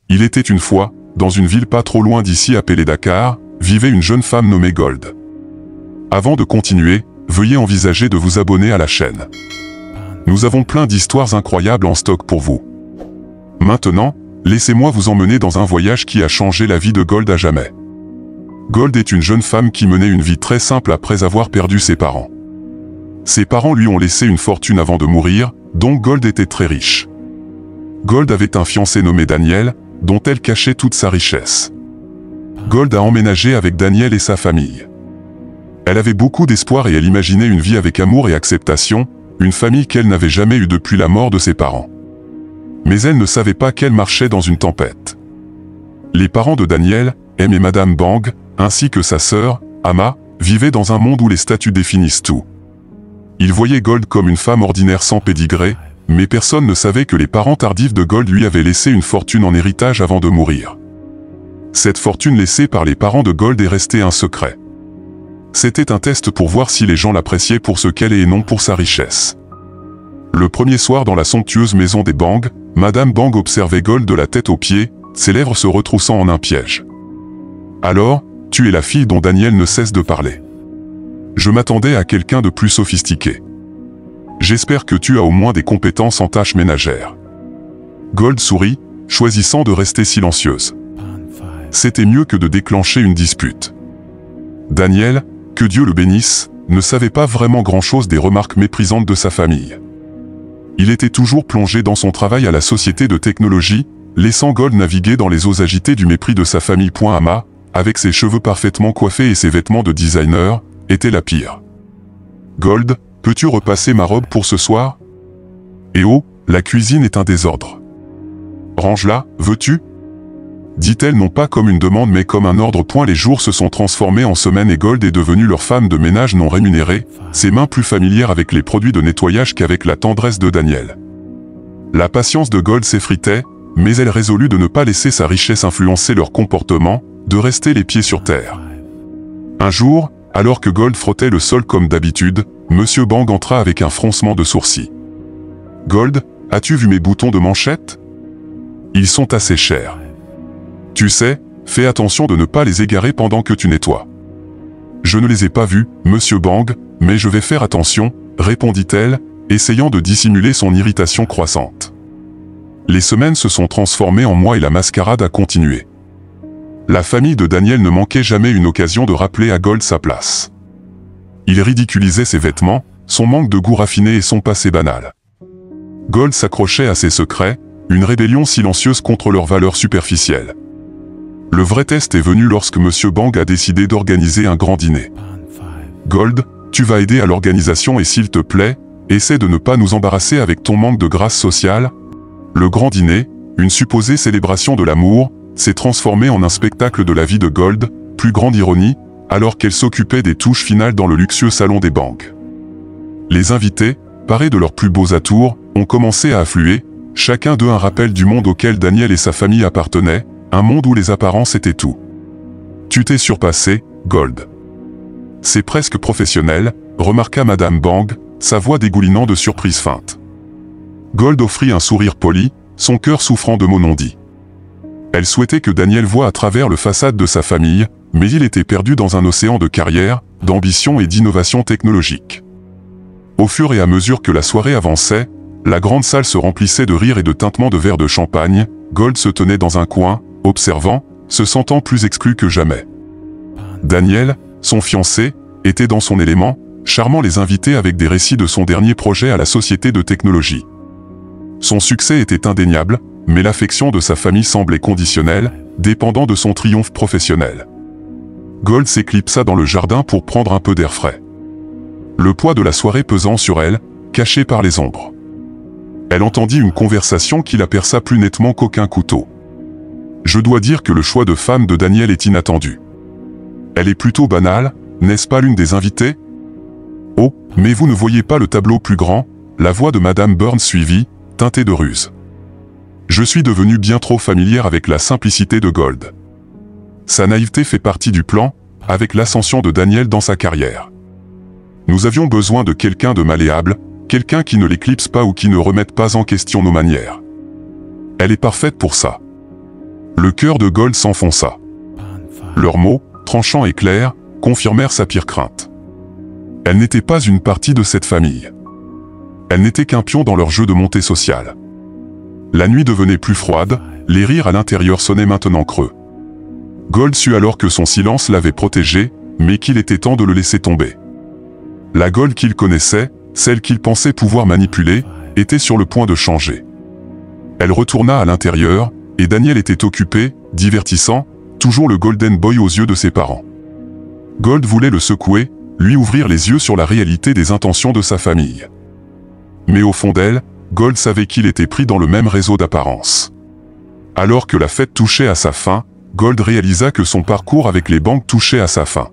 Il était une fois, dans une ville pas trop loin d'ici appelée Dakar, vivait une jeune femme nommée Gold. Avant de continuer, veuillez envisager de vous abonner à la chaîne. Nous avons plein d'histoires incroyables en stock pour vous. Maintenant, laissez-moi vous emmener dans un voyage qui a changé la vie de Gold à jamais. Gold est une jeune femme qui menait une vie très simple après avoir perdu ses parents. Ses parents lui ont laissé une fortune avant de mourir, donc Gold était très riche. Gold avait un fiancé nommé Daniel, dont elle cachait toute sa richesse. Gold a emménagé avec Daniel et sa famille. Elle avait beaucoup d'espoir et elle imaginait une vie avec amour et acceptation, une famille qu'elle n'avait jamais eue depuis la mort de ses parents. Mais elle ne savait pas qu'elle marchait dans une tempête. Les parents de Daniel, M et Madame Bang, ainsi que sa sœur, Ama, vivaient dans un monde où les statuts définissent tout. Ils voyaient Gold comme une femme ordinaire sans pédigré, mais personne ne savait que les parents tardifs de Gold lui avaient laissé une fortune en héritage avant de mourir. Cette fortune laissée par les parents de Gold est restée un secret. C'était un test pour voir si les gens l'appréciaient pour ce qu'elle est et non pour sa richesse. Le premier soir dans la somptueuse maison des Bang, Madame Bang observait Gold de la tête aux pieds, ses lèvres se retroussant en un piège. « Alors, tu es la fille dont Daniel ne cesse de parler. Je m'attendais à quelqu'un de plus sophistiqué. J'espère que tu as au moins des compétences en tâches ménagères. » Gold sourit, choisissant de rester silencieuse. C'était mieux que de déclencher une dispute. Daniel, que Dieu le bénisse, ne savait pas vraiment grand-chose des remarques méprisantes de sa famille. Il était toujours plongé dans son travail à la société de technologie, laissant Gold naviguer dans les eaux agitées du mépris de sa famille. Ama, avec ses cheveux parfaitement coiffés et ses vêtements de designer, était la pire. « Gold, peux-tu repasser ma robe pour ce soir ? Eh oh, la cuisine est un désordre. Range-la, veux-tu » dit-elle non pas comme une demande mais comme un ordre. Les jours se sont transformés en semaines et Gold est devenue leur femme de ménage non rémunérée, ses mains plus familières avec les produits de nettoyage qu'avec la tendresse de Daniel. La patience de Gold s'effritait, mais elle résolut de ne pas laisser sa richesse influencer leur comportement, de rester les pieds sur terre. Un jour, alors que Gold frottait le sol comme d'habitude, Monsieur Bang entra avec un froncement de sourcils. « Gold, as-tu vu mes boutons de manchette ? Ils sont assez chers. Tu sais, fais attention de ne pas les égarer pendant que tu nettoies. »« Je ne les ai pas vus, Monsieur Bang, mais je vais faire attention, » répondit-elle, essayant de dissimuler son irritation croissante. Les semaines se sont transformées en mois et la mascarade a continué. La famille de Daniel ne manquait jamais une occasion de rappeler à Gold sa place. Il ridiculisait ses vêtements, son manque de goût raffiné et son passé banal. Gold s'accrochait à ses secrets, une rébellion silencieuse contre leurs valeurs superficielles. Le vrai test est venu lorsque Monsieur Bang a décidé d'organiser un grand dîner. « Gold, tu vas aider à l'organisation et s'il te plaît, essaie de ne pas nous embarrasser avec ton manque de grâce sociale. » Le grand dîner, une supposée célébration de l'amour, s'est transformé en un spectacle de la vie de Gold, plus grande ironie, alors qu'elle s'occupait des touches finales dans le luxueux salon des Bang. Les invités, parés de leurs plus beaux atours, ont commencé à affluer, chacun d'eux un rappel du monde auquel Daniel et sa famille appartenaient, un monde où les apparences étaient tout. « Tu t'es surpassé, Gold. »« C'est presque professionnel, » remarqua Madame Bang, sa voix dégoulinant de surprise feinte. Gold offrit un sourire poli, son cœur souffrant de mots non dits. Elle souhaitait que Daniel voie à travers le façade de sa famille, mais il était perdu dans un océan de carrière, d'ambition et d'innovation technologique. Au fur et à mesure que la soirée avançait, la grande salle se remplissait de rires et de tintements de verres de champagne. Gold se tenait dans un coin, observant, se sentant plus exclu que jamais. Daniel, son fiancé, était dans son élément, charmant les invités avec des récits de son dernier projet à la société de technologie. Son succès était indéniable, mais l'affection de sa famille semblait conditionnelle, dépendant de son triomphe professionnel. Gold s'éclipsa dans le jardin pour prendre un peu d'air frais. Le poids de la soirée pesant sur elle, caché par les ombres. Elle entendit une conversation qui la perça plus nettement qu'aucun couteau. « Je dois dire que le choix de femme de Daniel est inattendu. Elle est plutôt banale, n'est-ce pas l'une des invitées ? » « Oh, mais vous ne voyez pas le tableau plus grand ?» La voix de Madame Burns suivit, teintée de ruse. « Je suis devenue bien trop familière avec la simplicité de Gold. Sa naïveté fait partie du plan, avec l'ascension de Daniel dans sa carrière. Nous avions besoin de quelqu'un de malléable, quelqu'un qui ne l'éclipse pas ou qui ne remette pas en question nos manières. Elle est parfaite pour ça. » Le cœur de Gold s'enfonça. Leurs mots, tranchants et clairs, confirmèrent sa pire crainte. Elle n'était pas une partie de cette famille. Elle n'était qu'un pion dans leur jeu de montée sociale. La nuit devenait plus froide, les rires à l'intérieur sonnaient maintenant creux. Gold sut alors que son silence l'avait protégé, mais qu'il était temps de le laisser tomber. La Gold qu'il connaissait, celle qu'il pensait pouvoir manipuler, était sur le point de changer. Elle retourna à l'intérieur, et Daniel était occupé, divertissant, toujours le Golden Boy aux yeux de ses parents. Gold voulait le secouer, lui ouvrir les yeux sur la réalité des intentions de sa famille. Mais au fond d'elle, Gold savait qu'il était pris dans le même réseau d'apparence. Alors que la fête touchait à sa fin, Gold réalisa que son parcours avec les banques touchait à sa fin.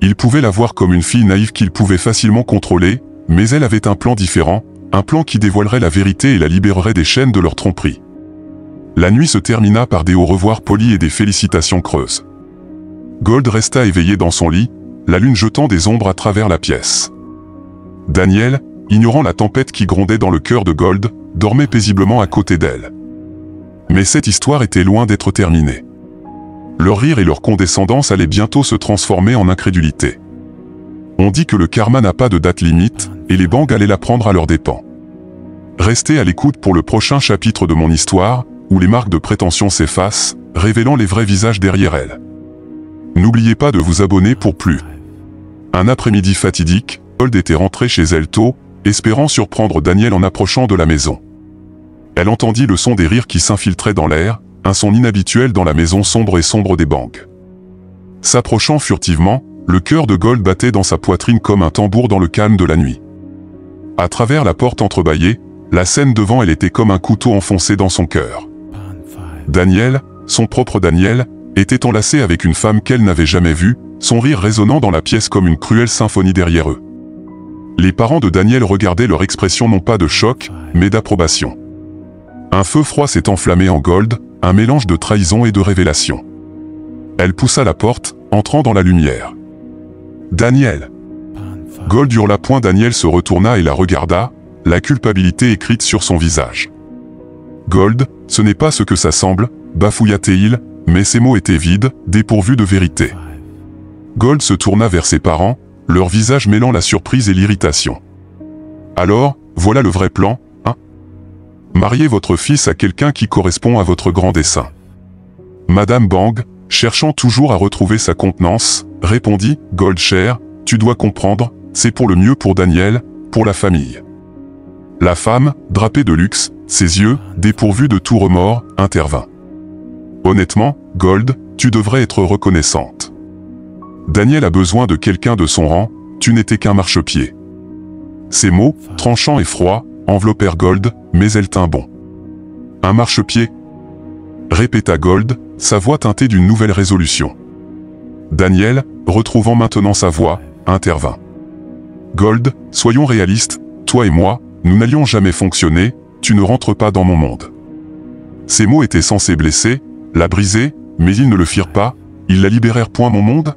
Il pouvait la voir comme une fille naïve qu'il pouvait facilement contrôler, mais elle avait un plan différent, un plan qui dévoilerait la vérité et la libérerait des chaînes de leur tromperie. La nuit se termina par des au revoir polis et des félicitations creuses. Gold resta éveillé dans son lit, la lune jetant des ombres à travers la pièce. Daniel, ignorant la tempête qui grondait dans le cœur de Gold, dormait paisiblement à côté d'elle. Mais cette histoire était loin d'être terminée. Leur rire et leur condescendance allaient bientôt se transformer en incrédulité. On dit que le karma n'a pas de date limite, et les banques allaient la prendre à leurs dépens. Restez à l'écoute pour le prochain chapitre de mon histoire, où les marques de prétention s'effacent, révélant les vrais visages derrière elles. N'oubliez pas de vous abonner pour plus. Un après-midi fatidique, Gold était rentrée chez elle tôt, espérant surprendre Daniel en approchant de la maison. Elle entendit le son des rires qui s'infiltraient dans l'air, un son inhabituel dans la maison sombre des banques. S'approchant furtivement, le cœur de Gold battait dans sa poitrine comme un tambour dans le calme de la nuit. À travers la porte entrebâillée, la scène devant elle était comme un couteau enfoncé dans son cœur. Daniel, son propre Daniel, était enlacé avec une femme qu'elle n'avait jamais vue, son rire résonnant dans la pièce comme une cruelle symphonie derrière eux. Les parents de Daniel regardaient leur expression non pas de choc, mais d'approbation. Un feu froid s'est enflammé en Gold, un mélange de trahison et de révélation. Elle poussa la porte, entrant dans la lumière. « Daniel !» Gold hurla point. Daniel se retourna et la regarda, la culpabilité écrite sur son visage. « Gold, ce n'est pas ce que ça semble, bafouilla-t-il, mais ses mots étaient vides, dépourvus de vérité. » Gold se tourna vers ses parents, leur visage mêlant la surprise et l'irritation. « Alors, voilà le vrai plan, hein? Mariez votre fils à quelqu'un qui correspond à votre grand dessein. » Madame Bang, cherchant toujours à retrouver sa contenance, répondit « Gold cher, tu dois comprendre, c'est pour le mieux pour Daniel, pour la famille. » La femme, drapée de luxe, ses yeux, dépourvus de tout remords, intervint. « Honnêtement, Gold, tu devrais être reconnaissante. Daniel a besoin de quelqu'un de son rang, tu n'étais qu'un marchepied. » Ces mots, tranchants et froids, enveloppèrent Gold, mais elle tint bon. « Un marchepied ?» répéta Gold, sa voix teintée d'une nouvelle résolution. Daniel, retrouvant maintenant sa voix, intervint. « Gold, soyons réalistes, toi et moi, nous n'allions jamais fonctionner, tu ne rentres pas dans mon monde. » Ces mots étaient censés blesser, la briser, mais ils ne le firent pas, ils la libérèrent point mon monde.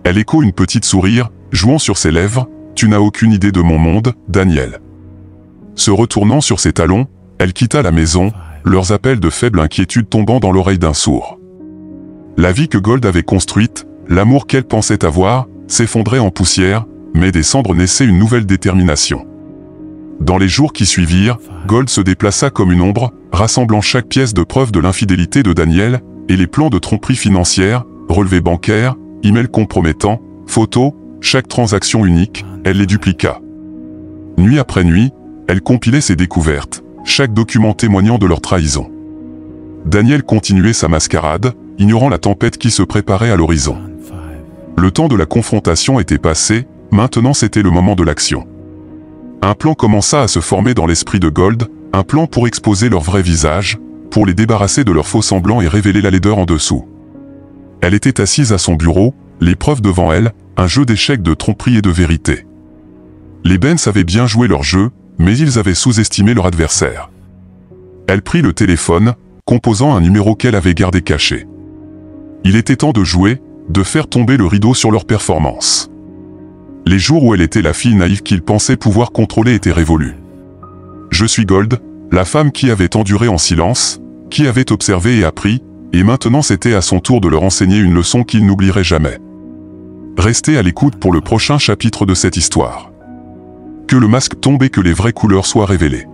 Elle écho une petite sourire, jouant sur ses lèvres, « Tu n'as aucune idée de mon monde, Daniel. » Se retournant sur ses talons, elle quitta la maison, leurs appels de faible inquiétude tombant dans l'oreille d'un sourd. La vie que Gold avait construite, l'amour qu'elle pensait avoir, s'effondrait en poussière, mais des cendres naissait une nouvelle détermination. Dans les jours qui suivirent, Gold se déplaça comme une ombre, rassemblant chaque pièce de preuve de l'infidélité de Daniel, et les plans de tromperie financière, relevés bancaires, emails compromettants, photos, chaque transaction unique, elle les dupliqua. Nuit après nuit, elle compilait ses découvertes, chaque document témoignant de leur trahison. Daniel continuait sa mascarade, ignorant la tempête qui se préparait à l'horizon. Le temps de la confrontation était passé, maintenant c'était le moment de l'action. Un plan commença à se former dans l'esprit de Gold, un plan pour exposer leur vrai visage, pour les débarrasser de leurs faux semblants et révéler la laideur en dessous. Elle était assise à son bureau, les preuves devant elle, un jeu d'échecs de tromperie et de vérité. Les Benz avaient bien joué leur jeu, mais ils avaient sous-estimé leur adversaire. Elle prit le téléphone, composant un numéro qu'elle avait gardé caché. Il était temps de jouer, de faire tomber le rideau sur leur performance. Les jours où elle était la fille naïve qu'ils pensaient pouvoir contrôler étaient révolus. « Je suis Gold, la femme qui avait enduré en silence, qui avait observé et appris, et maintenant c'était à son tour de leur enseigner une leçon qu'il n'oublierait jamais. Restez à l'écoute pour le prochain chapitre de cette histoire. Que le masque tombe et que les vraies couleurs soient révélées.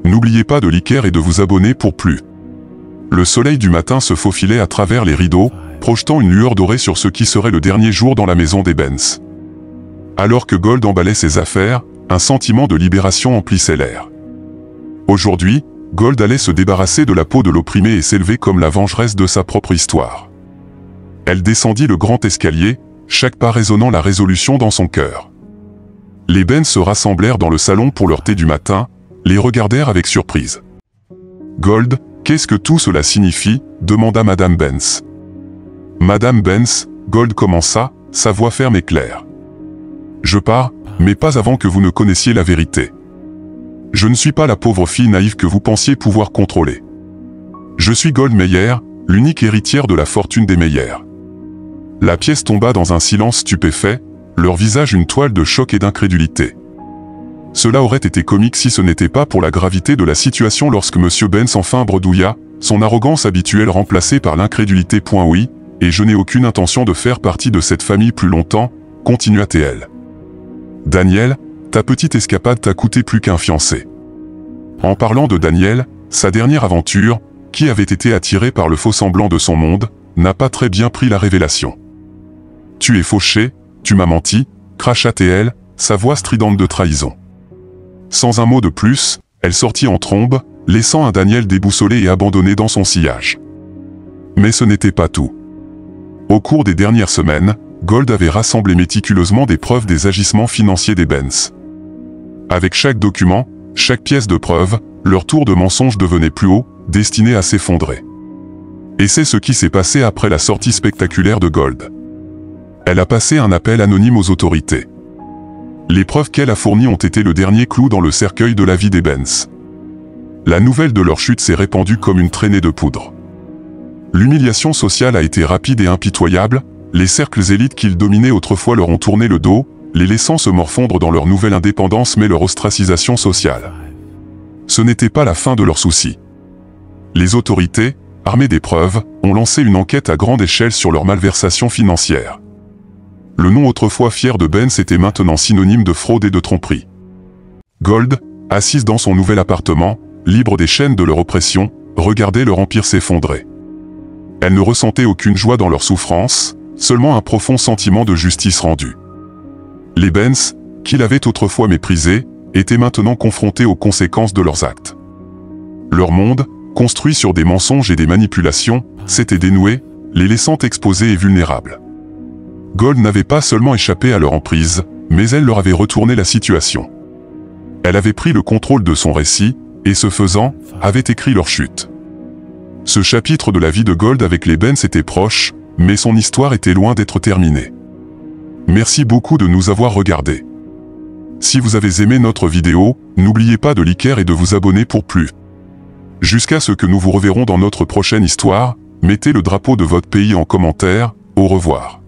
N'oubliez pas de liker et de vous abonner pour plus. Le soleil du matin se faufilait à travers les rideaux, projetant une lueur dorée sur ce qui serait le dernier jour dans la maison des Benz. Alors que Gold emballait ses affaires, un sentiment de libération emplissait l'air. Aujourd'hui, Gold allait se débarrasser de la peau de l'opprimé et s'élever comme la vengeresse de sa propre histoire. Elle descendit le grand escalier, chaque pas résonnant la résolution dans son cœur. Les Benz se rassemblèrent dans le salon pour leur thé du matin, les regardèrent avec surprise. « Gold, qu'est-ce que tout cela signifie ?» demanda Madame Benz. « Madame Benz, Gold commença, sa voix ferme et claire. « Je pars, mais pas avant que vous ne connaissiez la vérité. Je ne suis pas la pauvre fille naïve que vous pensiez pouvoir contrôler. Je suis Gold Meyer, l'unique héritière de la fortune des Meyer. » La pièce tomba dans un silence stupéfait, leur visage une toile de choc et d'incrédulité. Cela aurait été comique si ce n'était pas pour la gravité de la situation lorsque M. Benz enfin bredouilla, son arrogance habituelle remplacée par l'incrédulité. « Oui, et je n'ai aucune intention de faire partie de cette famille plus longtemps, continua-t-elle. Daniel, ta petite escapade t'a coûté plus qu'un fiancé. » En parlant de Daniel, sa dernière aventure, qui avait été attirée par le faux semblant de son monde, n'a pas très bien pris la révélation. « Tu es fauché, tu m'as menti, » cracha-t-elle, sa voix stridente de trahison. Sans un mot de plus, elle sortit en trombe, laissant un Daniel déboussolé et abandonné dans son sillage. Mais ce n'était pas tout. Au cours des dernières semaines, Gold avait rassemblé méticuleusement des preuves des agissements financiers des Benz. Avec chaque document, chaque pièce de preuve, leur tour de mensonge devenait plus haut, destiné à s'effondrer. Et c'est ce qui s'est passé après la sortie spectaculaire de Gold. Elle a passé un appel anonyme aux autorités. Les preuves qu'elle a fournies ont été le dernier clou dans le cercueil de la vie des Benz. La nouvelle de leur chute s'est répandue comme une traînée de poudre. L'humiliation sociale a été rapide et impitoyable, les cercles élites qu'ils dominaient autrefois leur ont tourné le dos, les laissant se morfondre dans leur nouvelle indépendance mais leur ostracisation sociale. Ce n'était pas la fin de leurs soucis. Les autorités, armées des preuves, ont lancé une enquête à grande échelle sur leur malversation financière. Le nom autrefois fier de Benz était maintenant synonyme de fraude et de tromperie. Gold, assise dans son nouvel appartement, libre des chaînes de leur oppression, regardait leur empire s'effondrer. Elle ne ressentait aucune joie dans leur souffrance, seulement un profond sentiment de justice rendue. Les Benz, qu'il avait autrefois méprisés, étaient maintenant confrontés aux conséquences de leurs actes. Leur monde, construit sur des mensonges et des manipulations, s'était dénoué, les laissant exposés et vulnérables. Gold n'avait pas seulement échappé à leur emprise, mais elle leur avait retourné la situation. Elle avait pris le contrôle de son récit, et ce faisant, avait écrit leur chute. Ce chapitre de la vie de Gold avec les Benz était proche, mais son histoire était loin d'être terminée. Merci beaucoup de nous avoir regardés. Si vous avez aimé notre vidéo, n'oubliez pas de liker et de vous abonner pour plus. Jusqu'à ce que nous vous reverrons dans notre prochaine histoire, mettez le drapeau de votre pays en commentaire, au revoir.